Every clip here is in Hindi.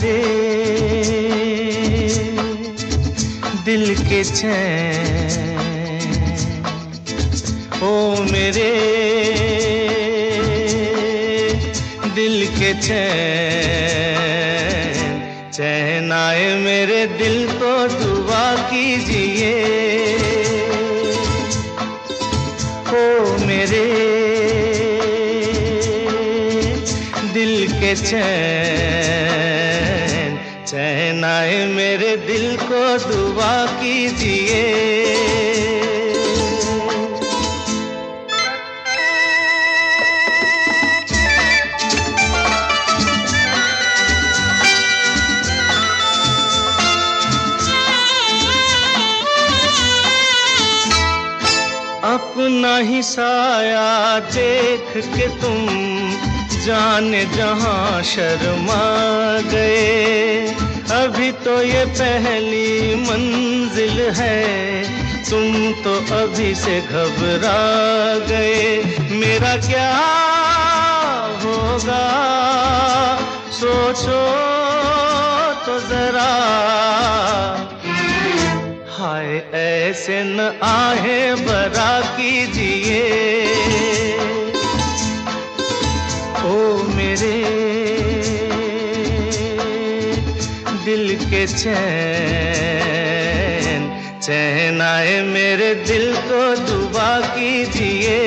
मेरे दिल के चैन, ओ मेरे दिल के चैन, चैन आए मेरे दिल को दुआ कीजिए। ओ मेरे दिल के चैन, चैन आए मेरे दिल को दुआ कीजिए। अपना ही साया देख के तुम जाने जहां शर्मा गए। अभी तो ये पहली मंजिल है, तुम तो अभी से घबरा गए। मेरा क्या होगा सोचो तो जरा, हाय ऐसे न आहे बरा कीजिए। ओ मेरे दिल के चैन, चैन आए मेरे दिल को दुआ कीजिए।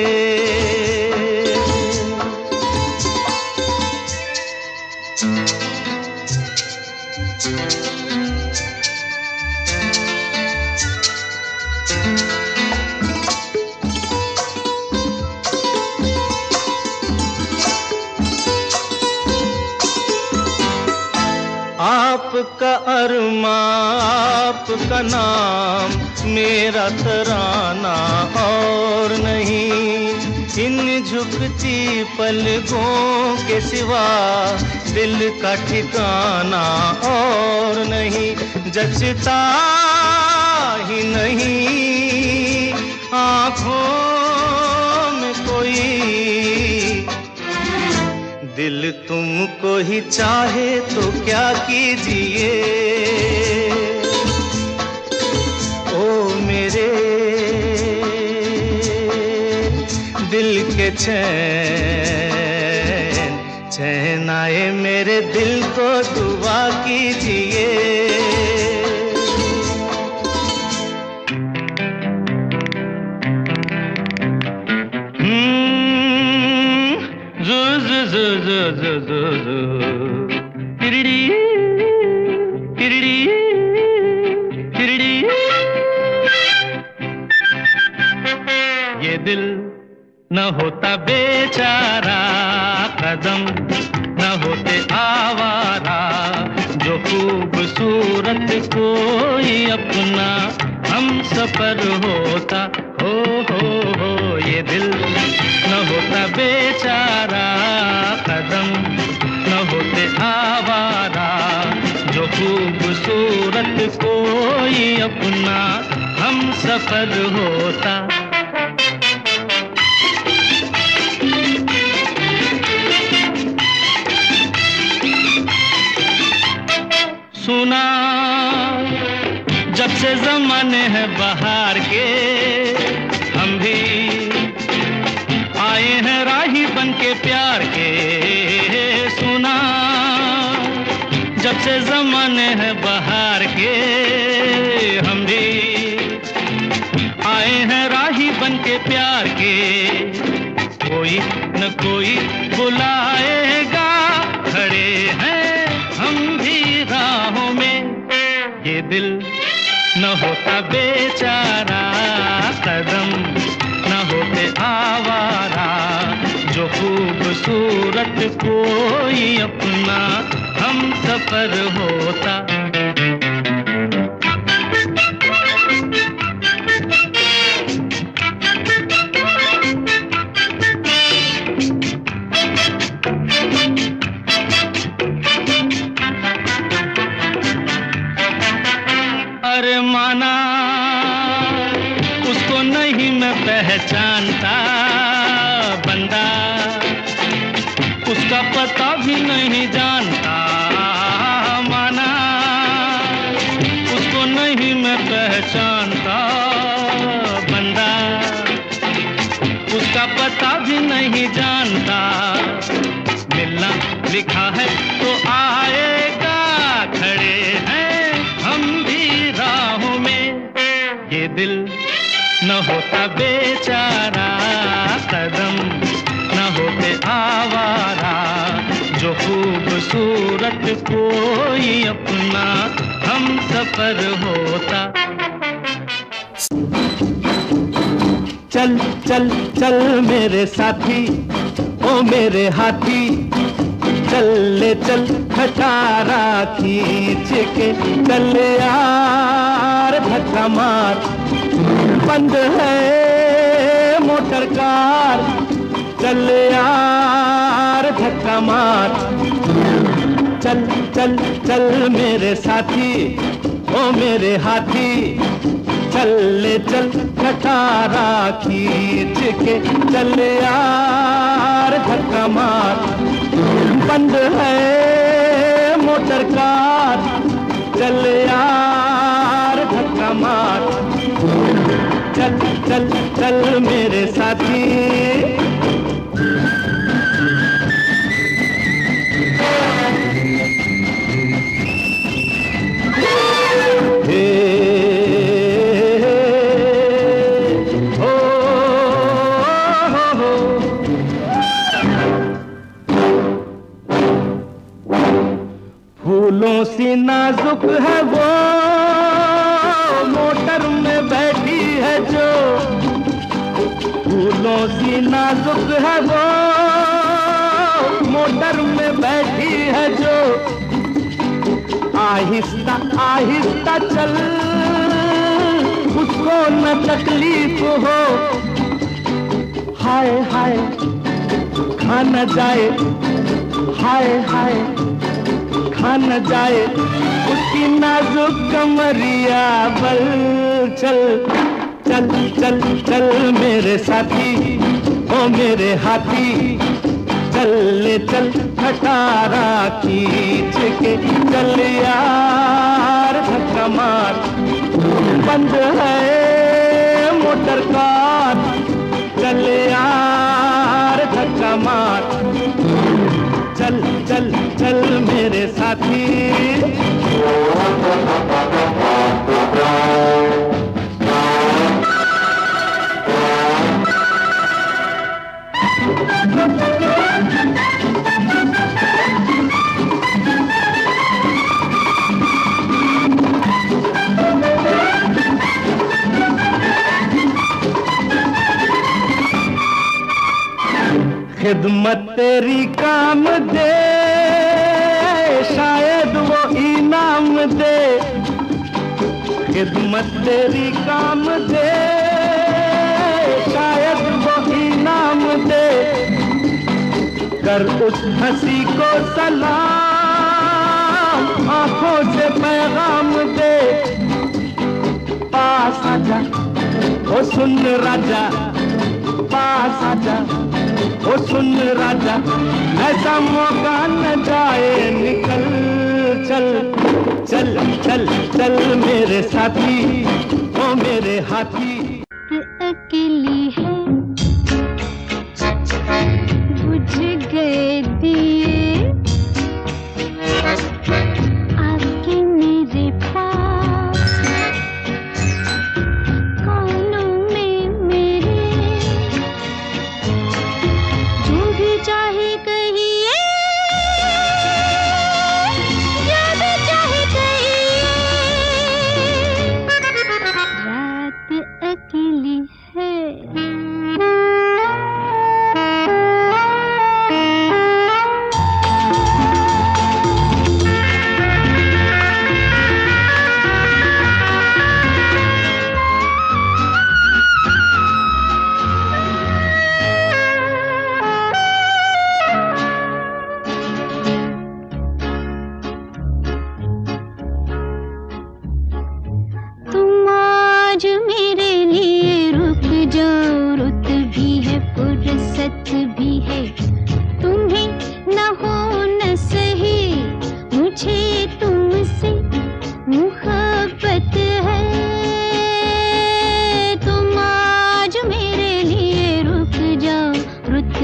आपका अरमा आपका नाम, मेरा तराना और नहीं। इन झुकती पलकों के सिवा दिल का ठिकाना और नहीं। जचता ही नहीं आँखों में कोई, दिल तुमको ही चाहे तो क्या कीजिए। ओ मेरे दिल के चैन, चैन आए मेरे दिल को दुआ कीजिए। ये दिल न होता बेचारा, कदम न होते आवारा। जो खूबसूरत कोई अपना हम सफर होता, हो ये दिल न होता बेचारा, कदम न होते आवारा। जो खूबसूरत कोई अपना हम सफर होता। सुना जब से ज़माने हैं बहार के, हम भी आए हैं राही बन के प्यार के। सुना जब से ज़माने हैं बहार के, हम भी आए हैं राही बन के प्यार के। कोई न कोई बुलाएगा, खड़े हैं हम भी राहों में। ये दिल न होता बेचारा, कदम न होते आवारा। जो खूबसूरत कोई अपना हम सफर होता। अरे माना उसको नहीं मैं पहचानता, बंदा उसका पता भी नहीं जानता। नहीं जानता, मिलना लिखा है तो आएगा, खड़े हैं हम भी राहों में। ये दिल न होता बेचारा, कदम न होते आवारा, जो खूबसूरत कोई अपना हम सफर होता। चल चल चल मेरे साथी, ओ मेरे हाथी, चल ले चल खटारा खींच के, चल यार धक्का मार, बंद है मोटर कार, चल यार धक्का मार। चल चल चल मेरे साथी, ओ मेरे हाथी, चल ले चल खटारा खींच के, चल यार धक्का मार, बंद है मोटर कार, चल यार धक्का मार। चल चल चल मेरे साथी। फूलों सी नाजुक है वो, मोटर में बैठी है जो, फूलों सी नाजुक है वो, मोटर में बैठी है जो, आहिस्ता आहिस्ता चल, उसको न तकलीफ हो, हाय हाय खा न जाए, हाय हाय खा न जाए उसकी नाजुक कमरिया बल। चल चल चल चल मेरे साथी, ओ मेरे हाथी, चल ले चल खटारा खींच के, चल यार धक्का मार, बंद है मोटर कार, चल यार धक्का मार। चल चल चल मेरे साथी। खिदमत तेरी काम दे, शायद वो इनाम दे, खिदमत तेरी काम दे, शायद वो इनाम दे। कर उस हंसी को सलाम, आंखों से पैगाम दे, पास आजा ओ सुन राजा, पास आजा ओ सुन राजा, ऐसा मौका न जाए निकल। चल चल चल चल मेरे साथी, ओ मेरे हाथी। अकेली है बुझ गए दिए, आके मेरे पास कानों में मेरे, जो भी चाहे कहिए, जो भी चाहे कहिए, रात अकेली है। तुम आज मेरे लिए रुक जाओ, रुत भी है फुर्सत भी है, तुम्हें न हो न सही, मुझे तुमसे मुहब्बत है। तुम आज मेरे लिए रुक जाओ, रुत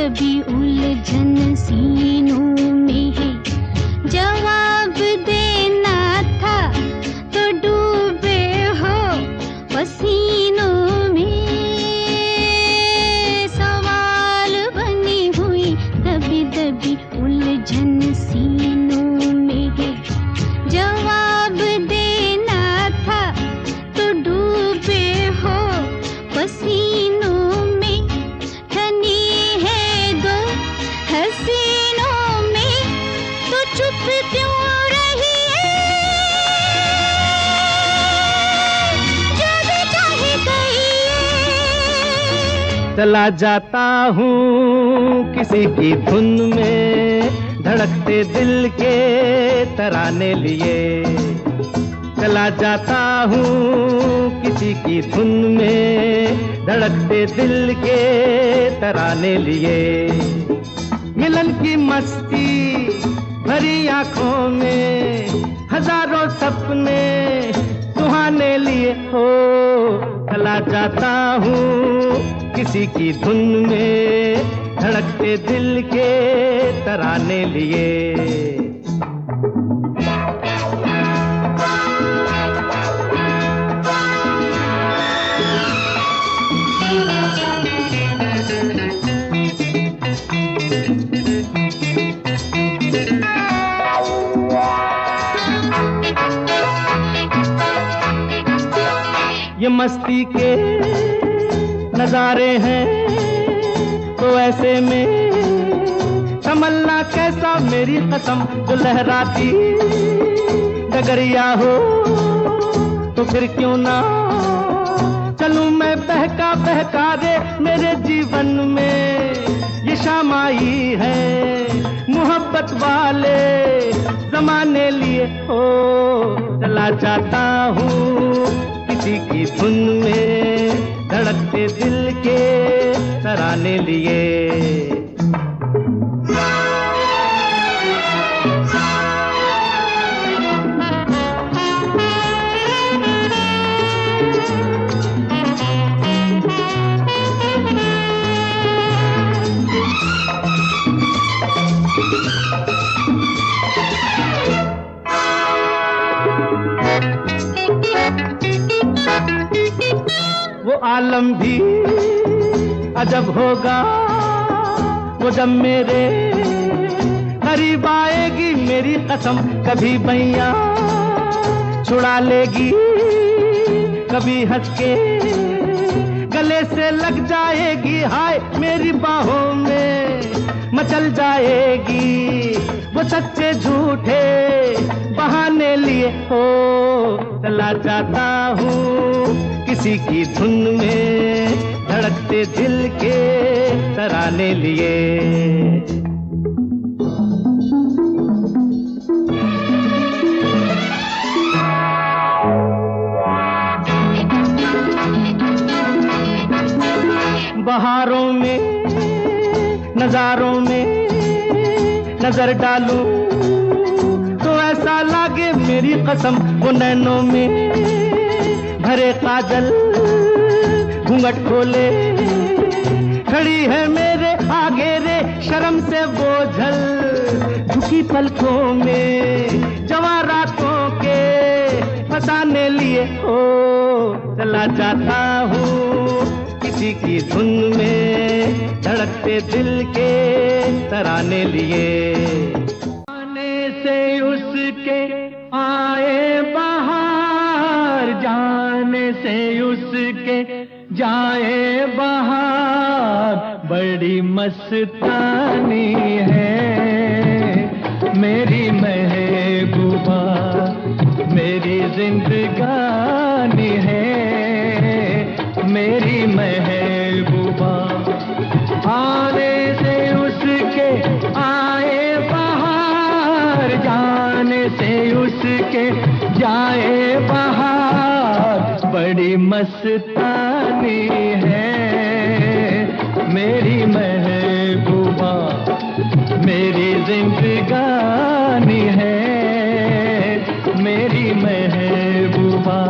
दबी उलझन सीनों में है। जवाब देना था तो डूबे हो पसीनों में। सवाल बनी हुई दबी दबी उलझन सीनों में है। जवाब देना था तो डूबे हो पसीनों में। ठनी है दो हसीनों में तो चुप क्यों रही है? जो भी चाहे कहिए। चला जाता हूँ किसी की धुन में, धड़कते दिल के तराने लिए। चला जाता हूँ किसी की धुन में, धड़कते दिल के तराने लिए। मिलन की मस्ती भरी आंखों में हजारों सपने सुहाने लिए हो। चला जाता हूँ किसी की धुन में, धड़कते दिल के तराने लिए। ये मस्ती के नजारे हैं तो ऐसे में संभलना कैसा मेरी कसम। जो लहराती डगरिया हो तो फिर क्यों ना चलूं मैं बहका बहका रे। मेरे जीवन में ये शाम आई है मोहब्बत वाले जमाने लिए हो। चला जाता हूँ किसी की धुन में, धड़कते दिल के तराने लिए। वो आलम भी अजब होगा वो जब मेरे करीब आएगी मेरी कसम। कभी बैया छुड़ा लेगी, कभी हंस के गले से लग जाएगी। हाय मेरी बाहों में मचल जाएगी। वो सच्चे झूठे बहाने लिए हो। चला जाता हूँ किसी की धुन में, धड़कते दिल के तराने लिए। बहारों में नजारों में नजर डालूं तो ऐसा लागे मेरी कसम। वो नैनों में भरे काजल घूंघट खोले खड़ी है मेरे आगे रे। शर्म से बोझल झुकी पलकों में जवां रातों के फसाने लिए हो। चला जाता हूँ किसी की धुन में, धड़कते दिल के तराने लिए। आने से उसके आए बहार, जाने से उसके जाए बहार। बड़ी मस्तानी है मेरी महबूबा, मेरी जिंदगानी है मेरी महबूबा। आने से उसके आए बहार, जाने से उसके जाए बहार। बड़ी मस्तानी है मेरी महबूबा, मेरी जिंदगानी है मेरी महबूबा।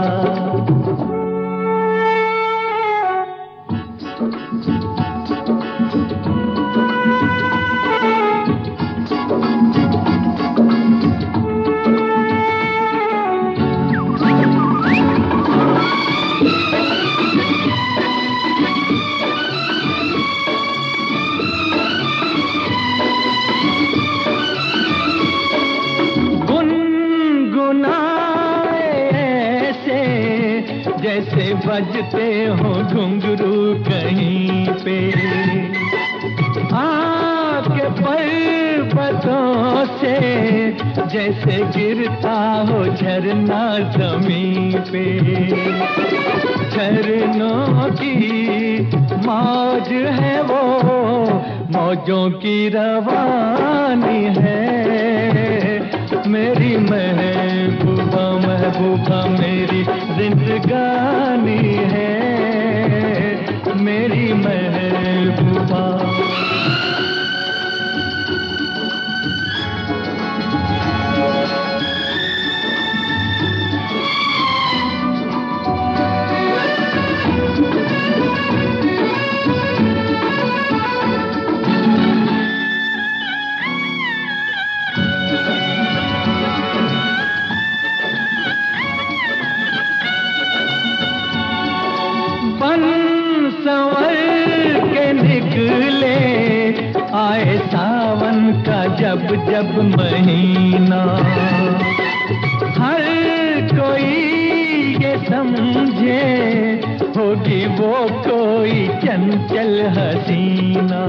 जैसे बजते हो घुंघरू कहीं पे, आके पर्वतों से जैसे गिरता हो झरना जमीन पे। झरनों की मौज है वो, मौजों की रवानी है। मेरी महबूबा महबूबा मेरी जिंदगानी है, मेरी महबूबा। आए सावन का जब जब महीना, हर कोई ये समझे होगी वो कोई चंचल हसीना।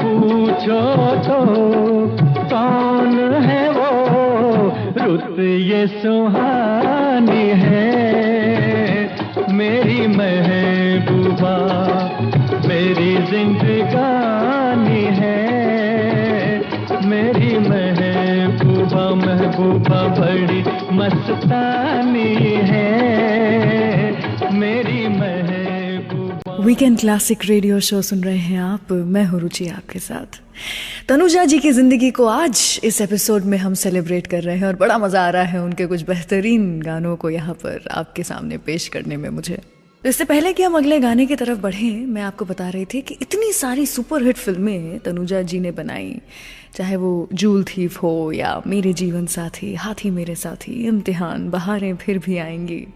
पूछो तो कौन है वो, रुत ये सुहानी है। मेरी महबूबा मेरी जिंदगानी है, मेरी महबूबा महबूबा बड़ी मस्तानी है, मेरी महबूबा। वीकेंड क्लासिक रेडियो शो सुन रहे हैं आप, मैं हूं रुचि आपके साथ। तनुजा जी की जिंदगी को आज इस एपिसोड में हम सेलिब्रेट कर रहे हैं और बड़ा मजा आ रहा है उनके कुछ बेहतरीन गानों को यहाँ पर आपके सामने पेश करने में मुझे। तो इससे पहले कि हम अगले गाने की तरफ बढ़ें, मैं आपको बता रही थी कि इतनी सारी सुपरहिट फिल्में तनुजा जी ने बनाई, चाहे वो जूल थीफ हो या मेरे जीवन साथी, हाथी मेरे साथी, इम्तिहान, बहारें फिर भी आएंगी।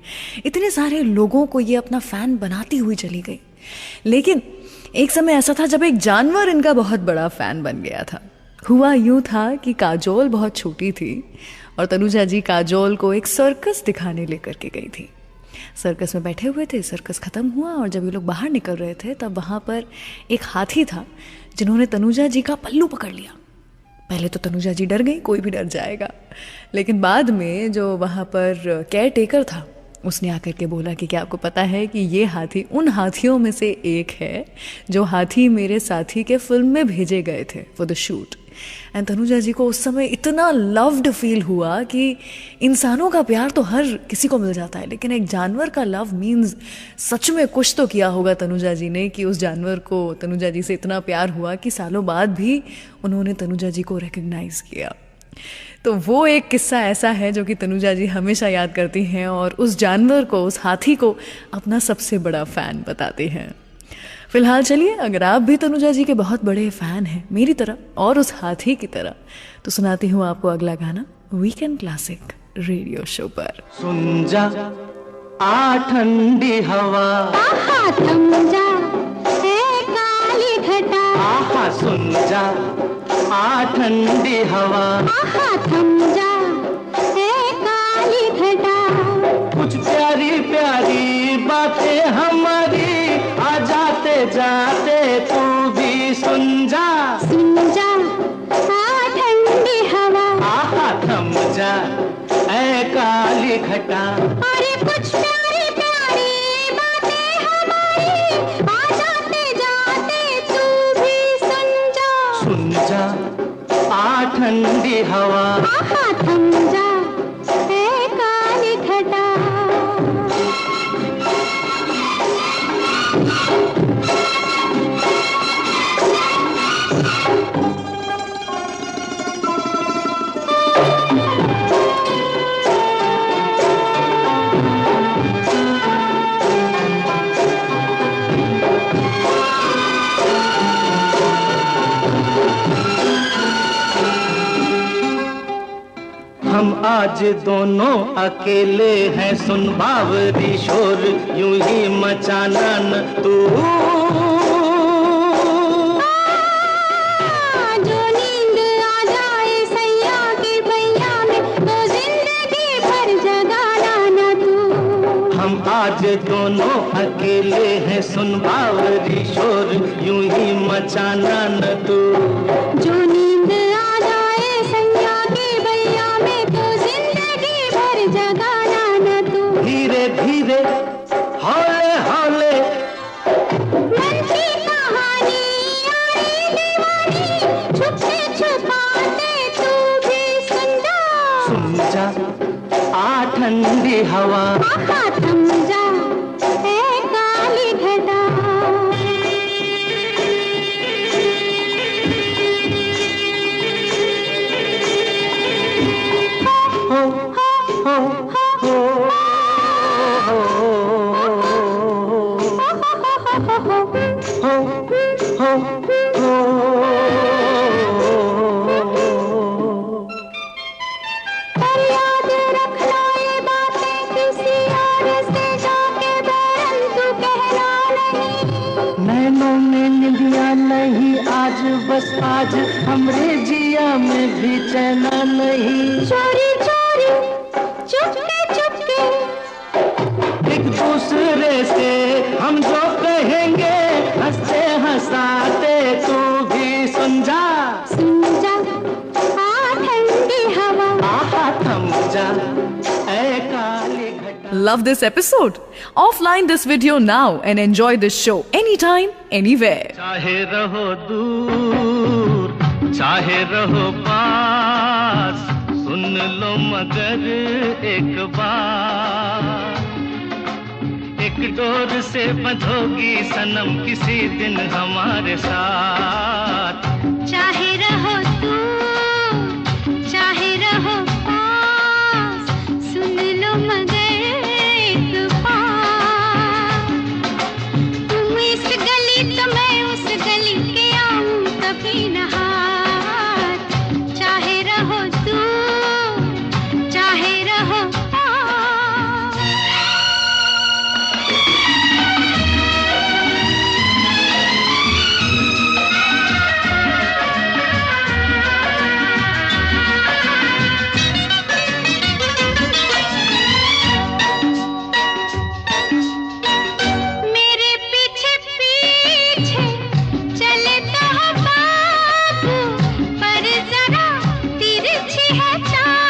इतने सारे लोगों को ये अपना फैन बनाती हुई चली गई। लेकिन एक समय ऐसा था जब एक जानवर इनका बहुत बड़ा फैन बन गया था। हुआ यूं था कि काजोल बहुत छोटी थी और तनुजा जी काजोल को एक सर्कस दिखाने लेकर के गई थी। सर्कस में बैठे हुए थे, सर्कस ख़त्म हुआ और जब ये लोग बाहर निकल रहे थे तब वहाँ पर एक हाथी था जिन्होंने तनुजा जी का पल्लू पकड़ लिया। पहले तो तनुजा जी डर गई, कोई भी डर जाएगा, लेकिन बाद में जो वहाँ पर केयर टेकर था उसने आकर के बोला कि क्या आपको पता है कि ये हाथी उन हाथियों में से एक है जो हाथी मेरे साथी के फिल्म में भेजे गए थे for the shoot. And Tanuja ji को उस समय इतना लव्ड फील हुआ कि इंसानों का प्यार तो हर किसी को मिल जाता है, लेकिन एक जानवर का लव मीन्स सच में कुछ तो किया होगा तनुजा जी ने कि उस जानवर को तनुजा जी से इतना प्यार हुआ कि सालों बाद भी उन्होंने तनुजा जी को रिकग्नाइज किया। तो वो एक किस्सा ऐसा है जो कि तनुजा जी हमेशा याद करती हैं और उस जानवर को, उस हाथी को अपना सबसे बड़ा फ़ैन बताते हैं। फिलहाल चलिए, अगर आप भी तनुजा जी के बहुत बड़े फ़ैन हैं मेरी तरह और उस हाथी की तरह, तो सुनाती हूँ आपको अगला गाना वीकेंड क्लासिक रेडियो शो पर। सुन जा आ ठंडी हवा, आहा थम जा है काली घटा, आहा सुन जा आ ठंडी हवा, आहा थम जा है काली घटा। कुछ प्यारी प्यारी बातें हमारी आ जाते जाते तू भी सुन जा, सुन जा आ ठंडी हवा, आहा थम जा ऐ काली घटा। अरे कुछ प्यारी प्यारी बातें हमारी आ जाते जाते तू भी सुन जा, सुन जा आ ठंडी हवा, आहा थम जा है काली घटा। हम आज दोनों अकेले हैं, सुन बावरी शोर यूं ही मचाना न तू। जो नींद आ जाए सैया के भैया में तो जिंदगी भर जगाना न तू। हम आज दोनों अकेले हैं, सुन बावरी शोर यूं ही मचाना न तू। जो नींद आ जाए सैया के भैया में तो जिंदगी भर जगाना न तू। धीरे धीरे हौले हौले मन की कहानी यारी दीवानी छुपते छुपाते तू भी सुन जा। आ ठंडी हवा आहा थम जा ए काली घटा। हो हो हो पर याद रखना ये बातें किसी और से जाके बयान तू कहना नहीं। नैनों में निंदिया नहीं आज, बस आज हमरे जिया में भी चैना नहीं। चोरी चोरी चुपके चुपके एक दूसरे से हम जो कहेंगे हंसते हंसाते तू भी सुन जा। आ ठंडी हवा आहा थम जा ऐ काली घटा। Love this episode? Offline this video now and enjoy this show anytime, anywhere. चाहे रहो दूर चाहे रहो पास, सुन लो मगर एक बार। एक डोर से बंधोगी सनम किसी दिन हमारे साथ। चाहे रहो तू चाहे रहो पास, सुन लो मगर एक बार। तुम इस गली तो मैं उस गली के आऊं कभी न हाथ। चाहे रहो तू चाहे रहो पास। मेरे पीछे पीछे चले तो हो बाबू, पर जरा तिरछी है चाल।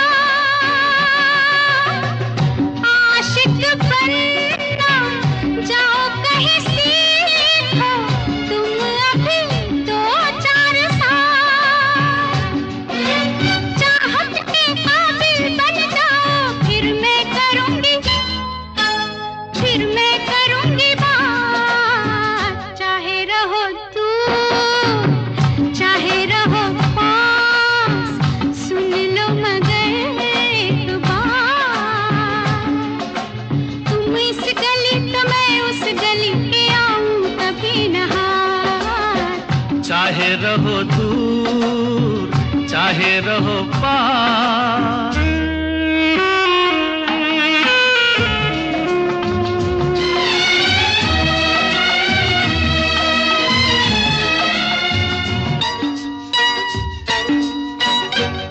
आशिक बनना जाओ कहीं सीखो तुम अभी 2-4 साल। चाहत के काबिल बन जाओ फिर मैं करूंगी बात। चाहे रहो तू चाहे रहो पास, सुन लो मगर एक बार। तुम इस गली तो मैं उस गली के आऊं कभी न हाथ। चाहे रहो दूर चाहे रहो पास।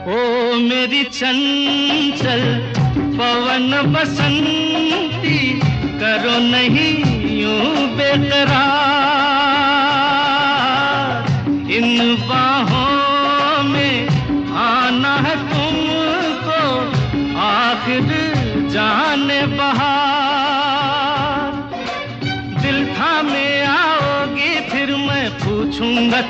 ओ मेरी चंचल पवन बसंती, करो नहीं यूं बेकरार। इन बाहों में आना है तुमको आखिर जाने बहार। दिल थामे आओगी फिर मैं पूछूंगा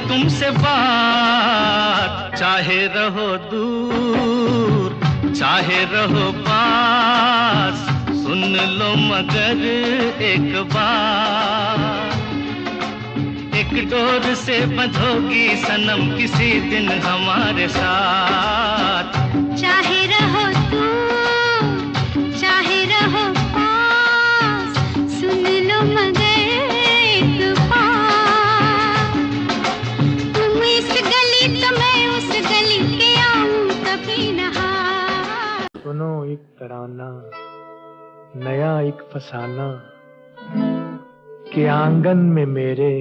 तुमसे बात। चाहे रहो दूर चाहे रहो पास, सुन लो मगर एक बार। एक डोर से बंधोगी सनम किसी दिन हमारे साथ। चाहे रहो तू चाहे रहो पास, सुन लो मगर एक बार। तुम इस गली तो मैं उस गली के आऊं कभी न हाथ। सुनो एक तराना नया एक फसाना, के आंगन में मेरे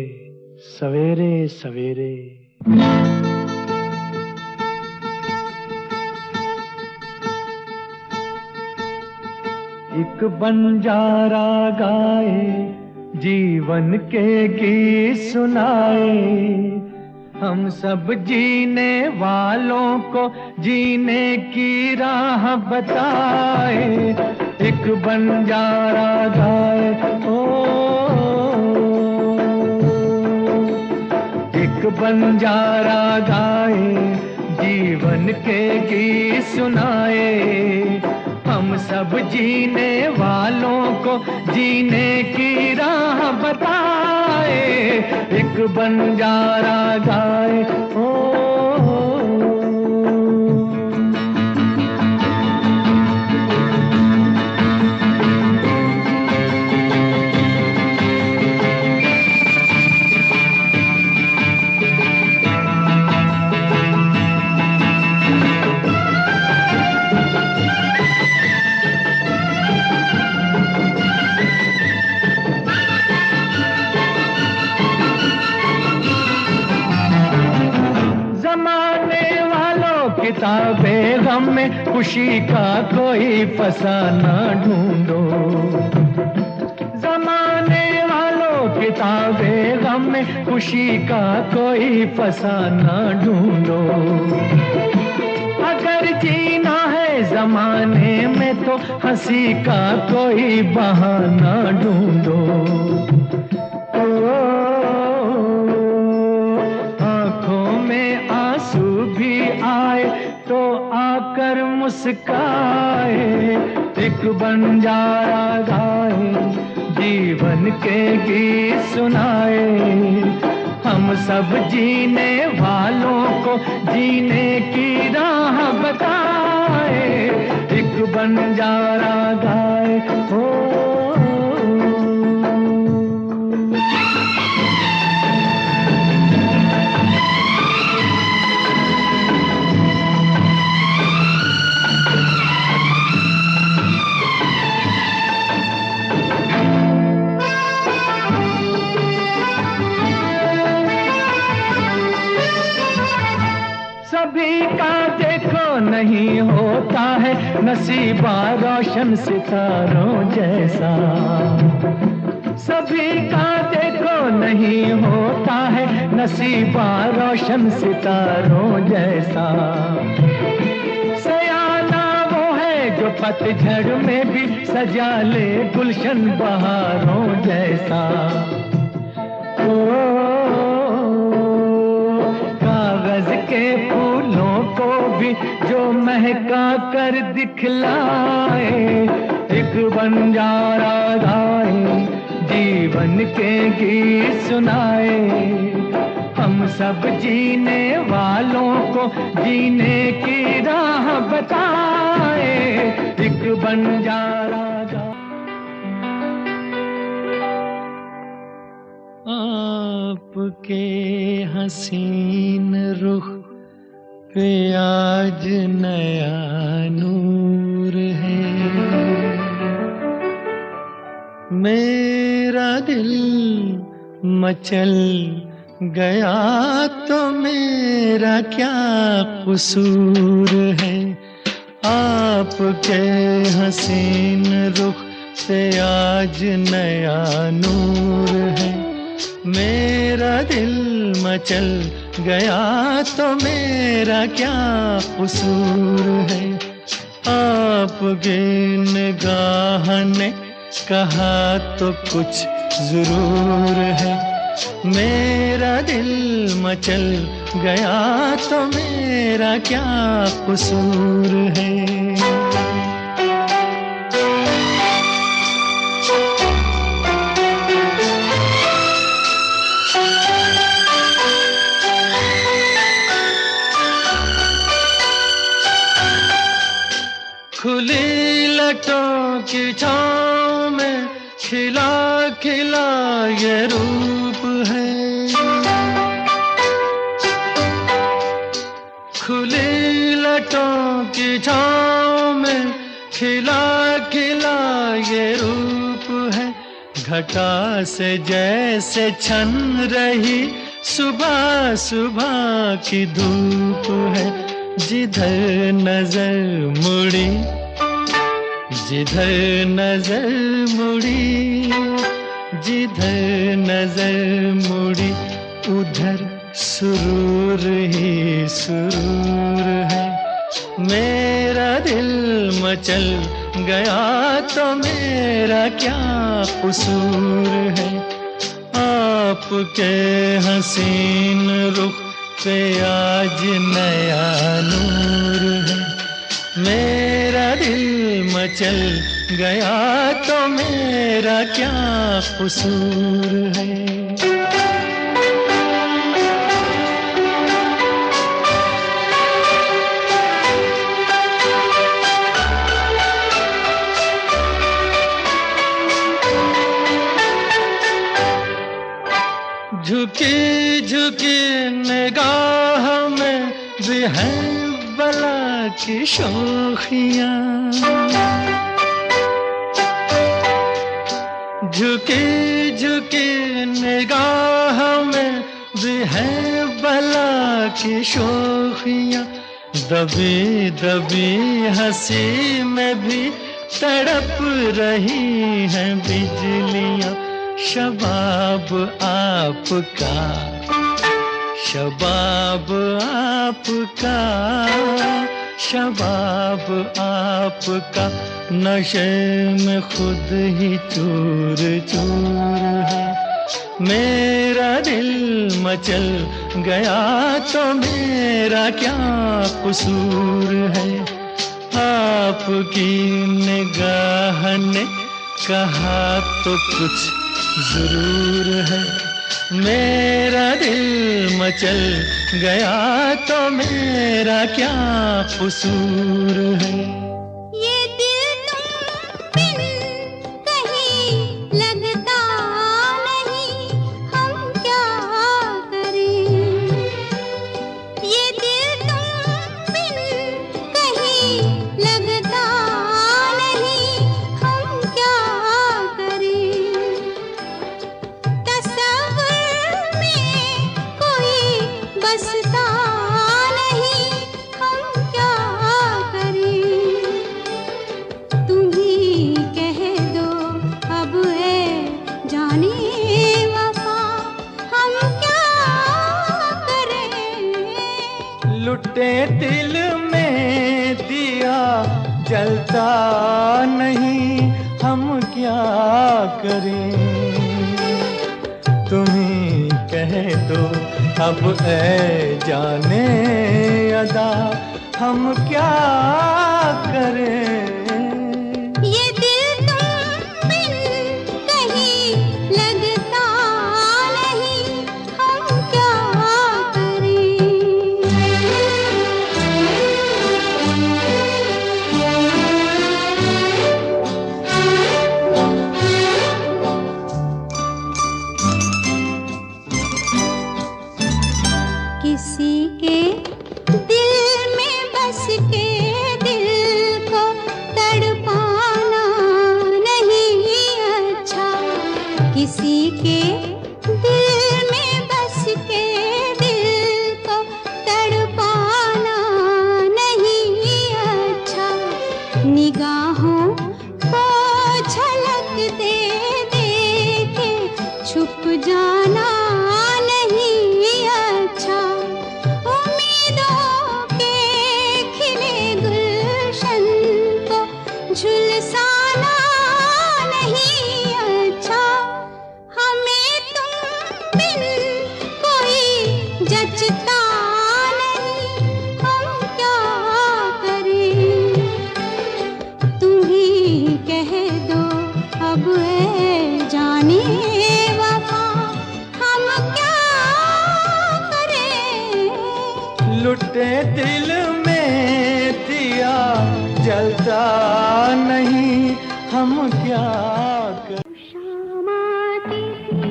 सवेरे सवेरे। एक बंजारा गाए, जीवन के गीत सुनाए, हम सब जीने वालों को जीने की राह बताए। एक बंजारा गाए, ओ एक बंजारा गाए, जीवन के गीत सुनाए, हम सब जीने वालों को जीने की राह बताए। एक बंजारा गाए, ओ किताबें गम में खुशी का कोई फसाना ढूंढो। जमाने वालों किताबें गम में खुशी का कोई फसाना ढूंढो। अगर जीना है जमाने में तो हंसी का कोई बहाना ढूंढो। आंखों में आंसू भी आए तो आकर मुस्काए। एक बंजारा गाए, जीवन के गीत सुनाए, हम सब जीने वालों को जीने की राह बताए। एक बंजारा गाए, हो सभी का देखो नहीं होता है नसीबा रोशन सितारों जैसा। सभी का देखो नहीं होता है नसीबा रोशन सितारों जैसा। सयाना वो है जो पतझड़ में भी सजा ले गुलशन बहारों जैसा। कागज के फूलों को भी जो महका कर दिखलाए। एक बंजारा गाए, जीवन के गीत सुनाए, हम सब जीने वालों को जीने की राह बताए। एक बंजारा गाए। आपके हसीन रुख पे आज नया नूर है। मेरा दिल मचल गया तो मेरा क्या कसूर है। आपके हसीन रुख पे आज नया नूर है। मेरा दिल मचल गया तो मेरा क्या कसूर है। आपकी निगाह ने कहा तो कुछ जरूर है। मेरा दिल मचल गया तो मेरा क्या कसूर है। खुली लटों की छाँव में खिला खिला ये रूप है। खुली लटों की छाँव में खिला खिला ये रूप है। घटा से जैसे छन रही सुबह सुबह की धूप है। जिधर नजर मुड़ी जिधर नजर मुड़ी, जिधर नजर मुड़ी, उधर सुरूर ही सुरूर है। मेरा दिल मचल गया तो मेरा क्या कसूर है। आपके हसीन रुख पे आज नया नूर है। मेरा दिल मचल गया तो मेरा क्या कसूर है। झुकी झुकी निगाह में भी है बला की शोखियाँ। झुकी झुकी निगाह में भी है बला की शोखियाँ। दबी दबी हंसी में भी तड़प रही हैं बिजलियाँ। शबाब आपका, शबाब आपका, शबाब आपका नशे में खुद ही चूर चूर है। मेरा दिल मचल गया तो मेरा क्या कसूर है। आपकी निगाह ने कहा तो कुछ जरूर है। मेरा दिल मचल गया तो मेरा क्या कसूर है। ये दिल तुम बिन कहीं लगता नहीं, हम क्या करें। ये दिल तुम बिन कहीं लगता नहीं, हम क्या करें। तस्वीर में कोई बसता नहीं, हम क्या करें। तुम ही कह दो अब है जाने वफा, हम क्या करें। लुटे दिल में दिया जलता नहीं, हम क्या करें। तुम्ही कह दो अब ऐ जाने अदा, हम क्या करें। ये दिल तुम बिन कहीं लगता नहीं, हम क्या करें। किसी के दिल में बस के दिल को तड़पाना नहीं अच्छा। किसी के दिल में बस के दिल को तड़पाना नहीं अच्छा। निगाहों को झलक दे दे के छुप जाना नहीं अच्छा। उम्मीदों के खिले गुलशन को झुलसाना नहीं अच्छा। हमें तुम बिन कोई जचता नहीं, हम क्या करें। तुम ही कह दो अब है जाने वफा, हम क्या करें। लुटे दिल में दिया जलता नहीं, हम क्या करें। शाम आती थी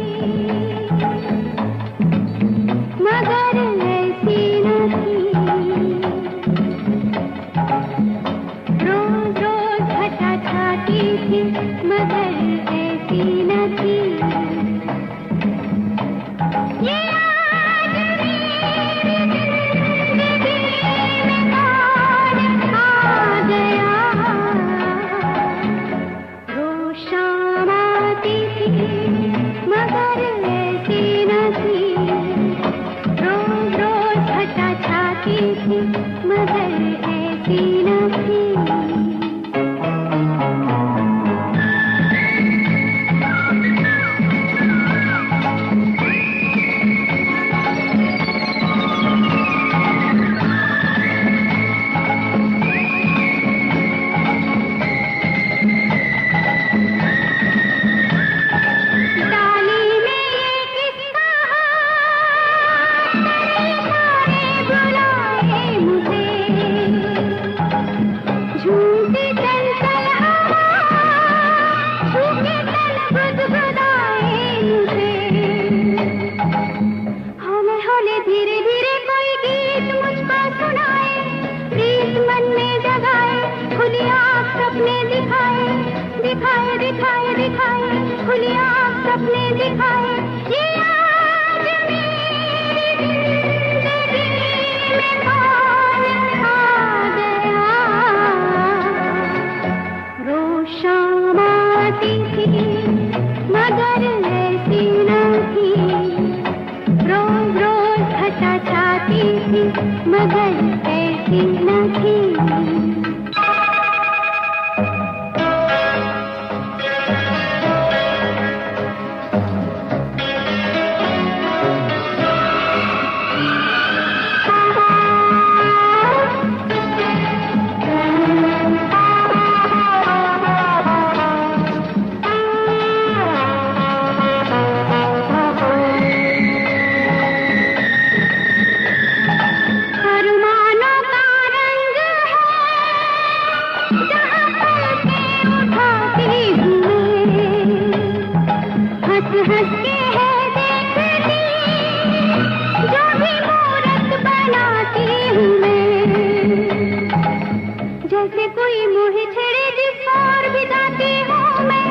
मगर ऐसी न थी। रोज रोज घटा छाती थी मगर ऐसी न थी। ये आज मेरी जिंदगी में कौन आ गया। दिखाए, खुली आँख सपने दिखाए, ये आज मेरी जिंदगी में कौन आ गया। रोशन आती थी मगर ऐसी न थी, रोज रोज घटा छाती थी मगर ऐसी न थी। जैसे कोई मुझे छेड़े जिस और भी जाती हूँ मैं,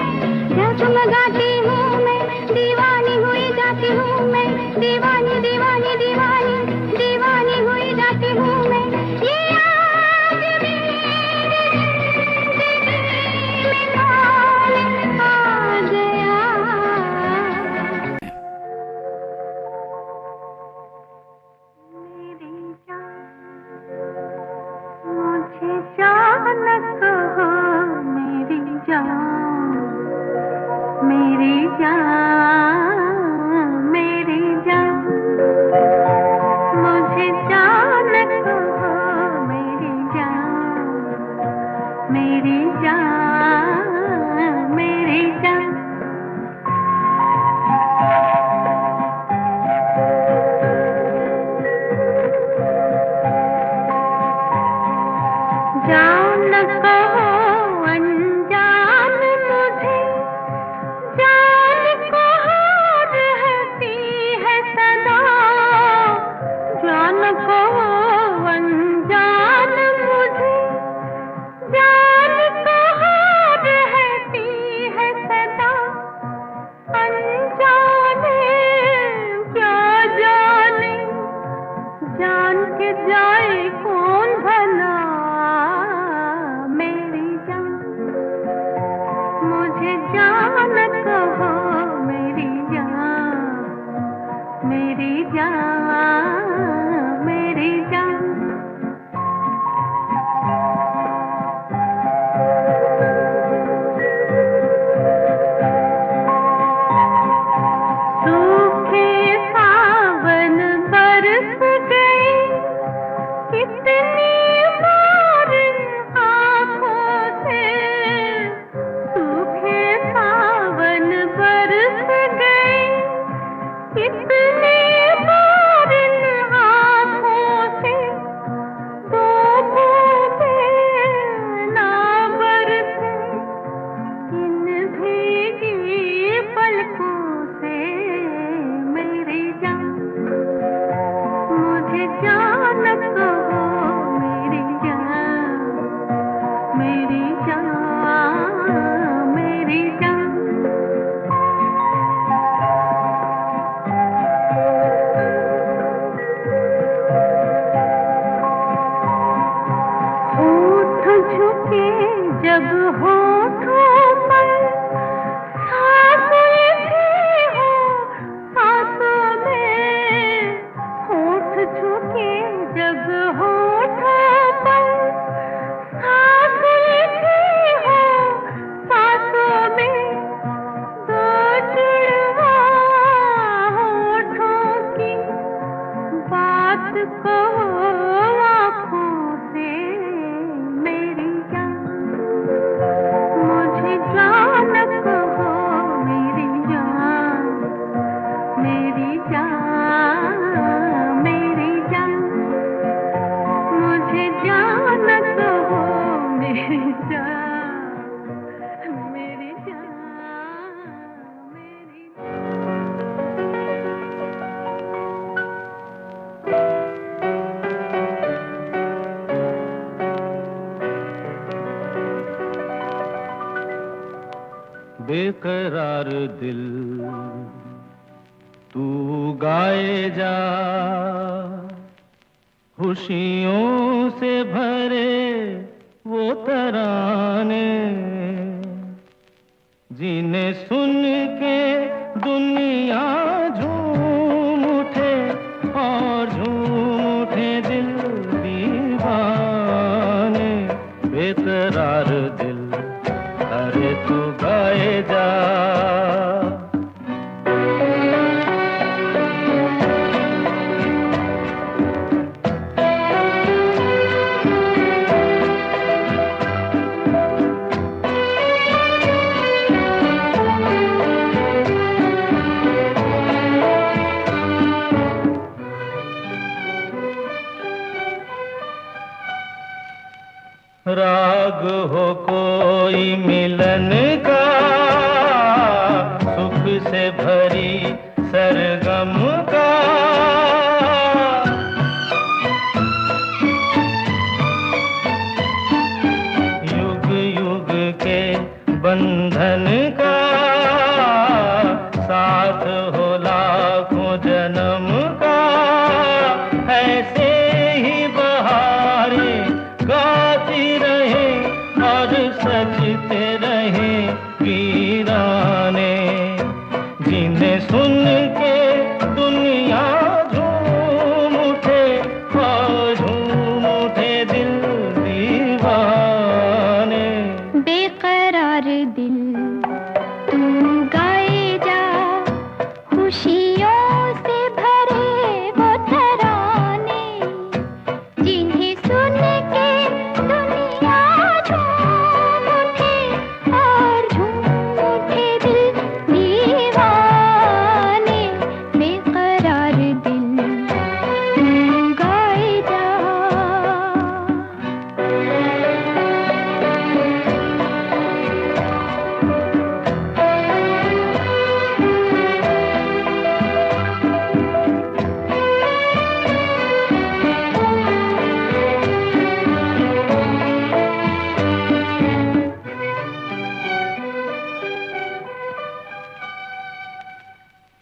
झगमगाती हूँ मैं, दीवानी हुई जाती हूँ मैं, दीवानी दीवानी दीवानी दीवानी हुई जाती हूँ मैं। ये आज मेरी जिंदगी में कौन आ गया। मेरी जान मुझे जान कहो, मेरी जान, मेरी जान, मेरी जान, मुझे जान कहो, मेरी जान, मेरी जान, मेरी जान। जान कहो अनजान मुझे, जान कहो रहती है सदा, जान कहो अनजान मुझे, जान कहो रहती है सदा। अनजाने क्या जाने, जान के जाए कौन भला। मुझे जान कहो, मेरी जान, मेरी जान, मेरी जान। सूखे सावन बरस गए कितनी बार आँखों से, सूखे सावन बेकरार दिल तू गाए जा, खुशियों से भरे वो तराने, जिन्हें सुन के दुनिया झूम उठे और झूम उठे दिल दीवाने। बेकरार दिल अरे तू गाए जा, राग हो कोई मिलन का, सुख से भरी सरगम का, युग युग के बंधन का, साथ हो लाखों जन्म का, ऐसे ही बहारें गाती रहे और सजते रहे वीराने, जिन्हें सुन के दुनिया झूम उठे और झूम उठे दिल दीवाने। बेकरार दिल तू गाए जा, खुशियों से भरे वो तराने, जिन्हें सुन के दुनिया झूम उठे और झूम उठे दिल दीवाने। बेकरार दिल तू गाए जा।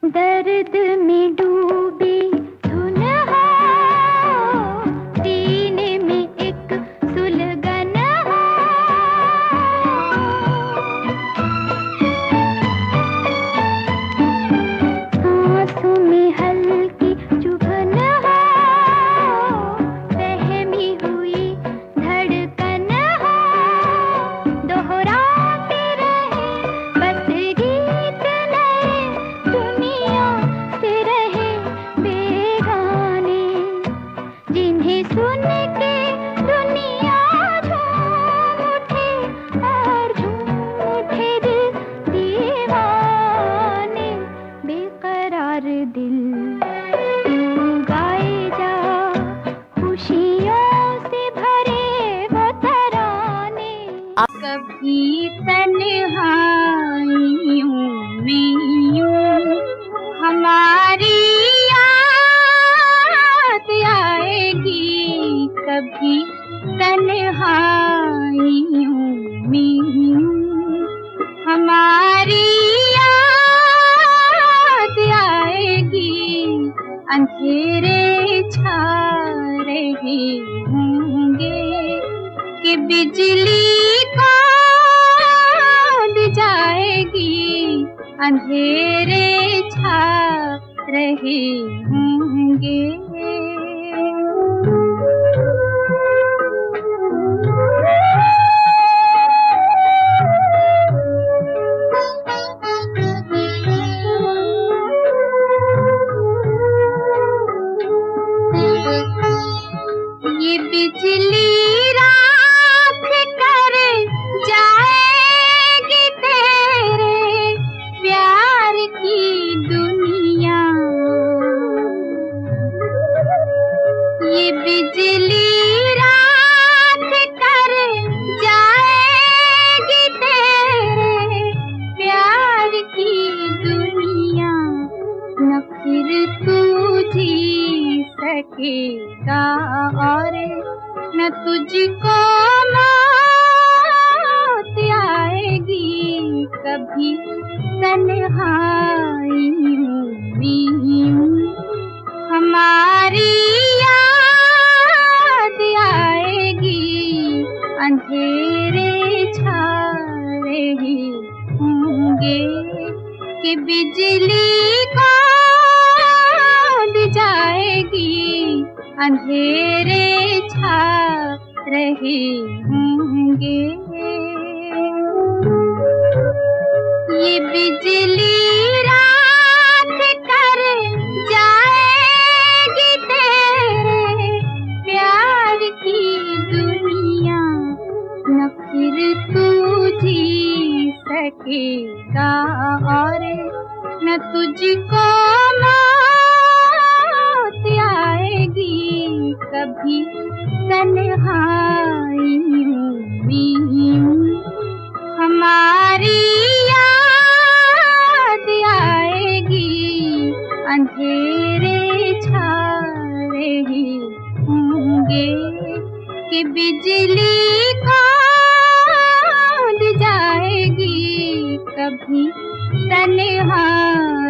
दर्द में डूबी धुन हो, सीने में एक सुलगन हो, सांसों में हल्की चुभन हो, सहमी हुई धड़कन हो, दोहराते रहे बस गीत नए, दुनिया से रहे बेगाने, जिन्हें सुन के दुनिया झूम उठे और झूम उठे दिल दीवाने। बेकरार दिल तू गाए जा, खुशियों से भरे वो तराने। कभी तन्हाइयों में यूं हमारी याद आएगी, कभी तन्हाइयों में यूं हमारी याद आएगी, अंधेरे छा रहे होंगे कि बिजली कौंध जाएगी, अंधेरे छा रहे होंगे। ये बिजली राख कर जाएगी तेरे प्यार की दुनिया, ये बिजली राख कर जाएगी तेरे प्यार की दुनिया, न फिर तू जी सकेगा और न तुझको मौत आएगी, कभी तन्हाई यूं हमारी याद आएगी, अंधेरे छा रहे होंगे कि बिजली को जाएगी, अंधेरे छा रहे होंगे। ये बिजली रात कर जाएगी तेरे प्यार की दुनिया, न फिर तू जी सकेगा और न तुझको मौत आएगी, कभी तन्हाई यूं हमारी याद आएगी, अंधेरे छा रहे होंगे कि बिजली को जाएगी, कभी तन्हाई